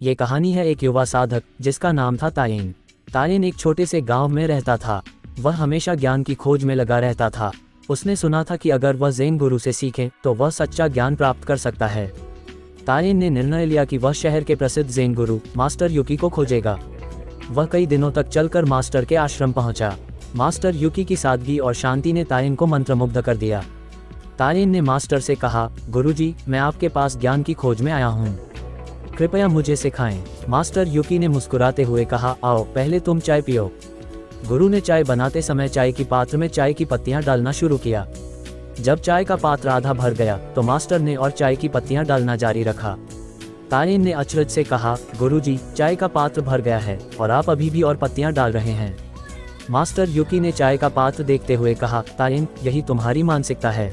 ये कहानी है एक युवा साधक जिसका नाम था तायेन। तायेन एक छोटे से गांव में रहता था। वह हमेशा ज्ञान की खोज में लगा रहता था। उसने सुना था कि अगर वह ज़ेन गुरु से सीखे तो वह सच्चा ज्ञान प्राप्त कर सकता है। तायेन ने निर्णय लिया कि वह शहर के प्रसिद्ध ज़ेन गुरु मास्टर युकी को खोजेगा। वह कई दिनों तक चलकर मास्टर के आश्रम पहुंचा। मास्टर युकी की सादगी और शांति ने तायेन को मंत्रमुग्ध कर दिया। तायेन ने मास्टर से कहा, गुरुजी, मैं आपके पास ज्ञान की खोज में आया हूँ, कृपया मुझे सिखाएं। मास्टर युकी ने मुस्कुराते हुए कहा, आओ पहले तुम चाय पियो। गुरु ने चाय बनाते समय चाय की पात्र में चाय की पत्तियां डालना शुरू किया। जब चाय का पात्र आधा भर गया तो मास्टर ने और चाय की पत्तियां डालना जारी रखा। तायेन ने अचरज से कहा, गुरुजी, चाय का पात्र भर गया है और आप अभी भी और पत्तियां डाल रहे हैं। मास्टर युकी ने चाय का पात्र देखते हुए कहा, तायेन, यही तुम्हारी मानसिकता है।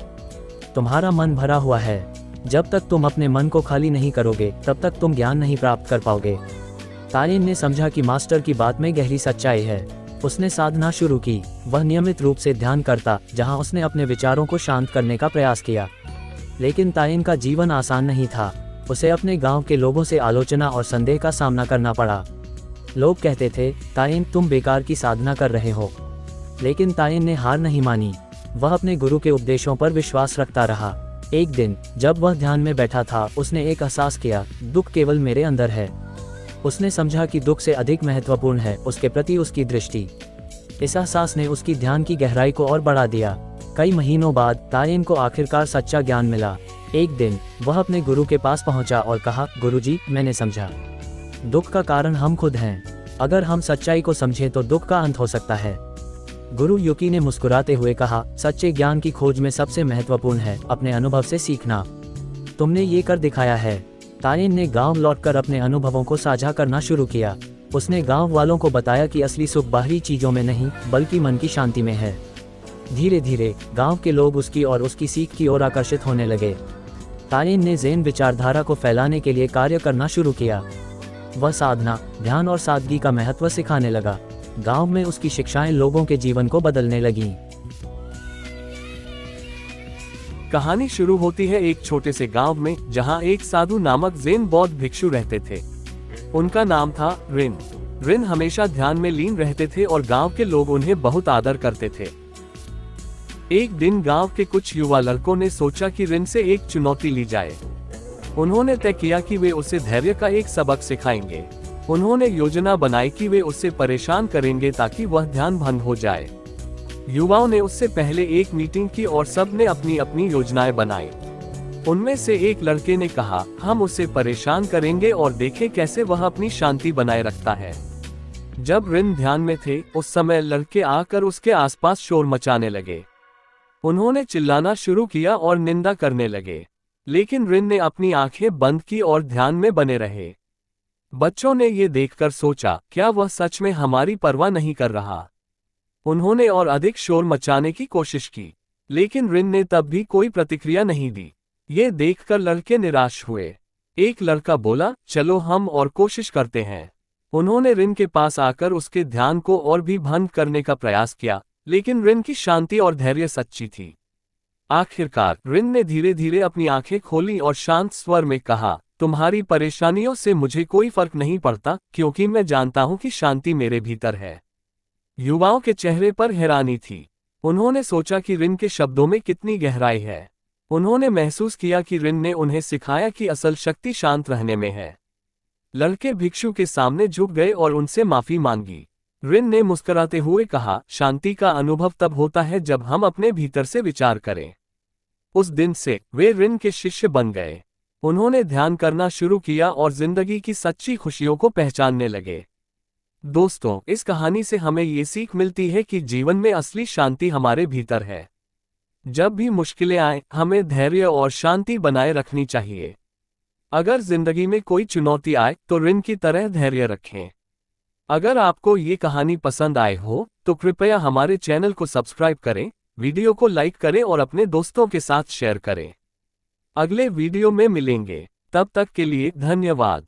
तुम्हारा मन भरा हुआ है। जब तक तुम अपने मन को खाली नहीं करोगे तब तक तुम ज्ञान नहीं प्राप्त कर पाओगे। तायेन ने समझा कि मास्टर की बात में गहरी सच्चाई है। उसने साधना शुरू की। वह नियमित रूप से ध्यान करता, जहां उसने अपने विचारों को शांत करने का प्रयास किया। लेकिन तायेन का जीवन आसान नहीं था। उसे अपने गांव के लोगों से आलोचना और संदेह का सामना करना पड़ा। लोग कहते थे, तायेन, तुम बेकार की साधना कर रहे हो। लेकिन तायेन ने हार नहीं मानी। वह अपने गुरु के उपदेशों पर विश्वास रखता रहा। एक दिन जब वह ध्यान में बैठा था, उसने एक एहसास किया, दुख केवल मेरे अंदर है। उसने समझा कि दुख से अधिक महत्वपूर्ण है उसके प्रति उसकी दृष्टि। इस एहसास ने उसकी ध्यान की गहराई को और बढ़ा दिया। कई महीनों बाद तायेन को आखिरकार सच्चा ज्ञान मिला। एक दिन वह अपने गुरु के पास पहुंचा और कहा, गुरुजी, मैंने समझा, दुख का कारण हम खुद हैं। अगर हम सच्चाई को समझें तो दुख का अंत हो सकता है। गुरु युकी ने मुस्कुराते हुए कहा, सच्चे ज्ञान की खोज में सबसे महत्वपूर्ण है अपने अनुभव से सीखना। तुमने ये कर दिखाया है। तायेन ने गांव लौटकर अपने अनुभवों को साझा करना शुरू किया। उसने गांव वालों को बताया कि असली सुख बाहरी चीजों में नहीं बल्कि मन की शांति में है। धीरे धीरे गांव के लोग उसकी और उसकी सीख की ओर आकर्षित होने लगे। तायेन ने ज़ेन विचारधारा को फैलाने के लिए कार्य करना शुरू किया। वह साधना, ध्यान और सादगी का महत्व सिखाने लगा। गांव में उसकी शिक्षाएं लोगों के जीवन को बदलने लगीं। कहानी शुरू होती है एक छोटे से गांव में, जहां एक साधु नामक ज़ेन बौद्ध भिक्षु रहते थे। उनका नाम था रिन। रिन हमेशा ध्यान में लीन रहते थे और गांव के लोग उन्हें बहुत आदर करते थे। एक दिन गांव के कुछ युवा लड़कों ने सोचा कि रिन से एक चुनौती ली जाए। उन्होंने तय किया कि वे उसे धैर्य का एक सबक सिखाएंगे। उन्होंने योजना बनाई कि वे उससे परेशान करेंगे ताकि वह ध्यान भंग हो जाए। युवाओं ने उससे पहले एक मीटिंग की और सब ने अपनी अपनी योजनाएं बनाई। उनमें से एक लड़के ने कहा, हम उसे परेशान करेंगे और देखें कैसे वह अपनी शांति बनाए रखता है। जब रिन ध्यान में थे, उस समय लड़के आकर उसके आसपास शोर मचाने लगे। उन्होंने चिल्लाना शुरू किया और निंदा करने लगे, लेकिन रिन ने अपनी आंखें बंद की और ध्यान में बने रहे। बच्चों ने ये देखकर सोचा, क्या वह सच में हमारी परवाह नहीं कर रहा। उन्होंने और अधिक शोर मचाने की कोशिश की, लेकिन रिन ने तब भी कोई प्रतिक्रिया नहीं दी। ये देखकर लड़के निराश हुए। एक लड़का बोला, चलो हम और कोशिश करते हैं। उन्होंने रिन के पास आकर उसके ध्यान को और भी भंग करने का प्रयास किया, लेकिन रिन की शांति और धैर्य सच्ची थी। आखिरकार रिन ने धीरे धीरे अपनी आंखें खोली और शांत स्वर में कहा, तुम्हारी परेशानियों से मुझे कोई फर्क नहीं पड़ता, क्योंकि मैं जानता हूं कि शांति मेरे भीतर है। युवाओं के चेहरे पर हैरानी थी। उन्होंने सोचा कि रिन के शब्दों में कितनी गहराई है। उन्होंने महसूस किया कि रिन ने उन्हें सिखाया कि असल शक्ति शांत रहने में है। लड़के भिक्षु के सामने झुक गए और उनसे माफी मांगी। रिन ने मुस्कुराते हुए कहा, शांति का अनुभव तब होता है जब हम अपने भीतर से विचार करें। उस दिन से वे रिन के शिष्य बन गए। उन्होंने ध्यान करना शुरू किया और जिंदगी की सच्ची खुशियों को पहचानने लगे। दोस्तों, इस कहानी से हमें ये सीख मिलती है कि जीवन में असली शांति हमारे भीतर है। जब भी मुश्किलें आए, हमें धैर्य और शांति बनाए रखनी चाहिए। अगर जिंदगी में कोई चुनौती आए तो रिन की तरह धैर्य रखें। अगर आपको ये कहानी पसंद आए हो तो कृपया हमारे चैनल को सब्सक्राइब करें, वीडियो को लाइक करें और अपने दोस्तों के साथ शेयर करें। अगले वीडियो में मिलेंगे, तब तक के लिए धन्यवाद।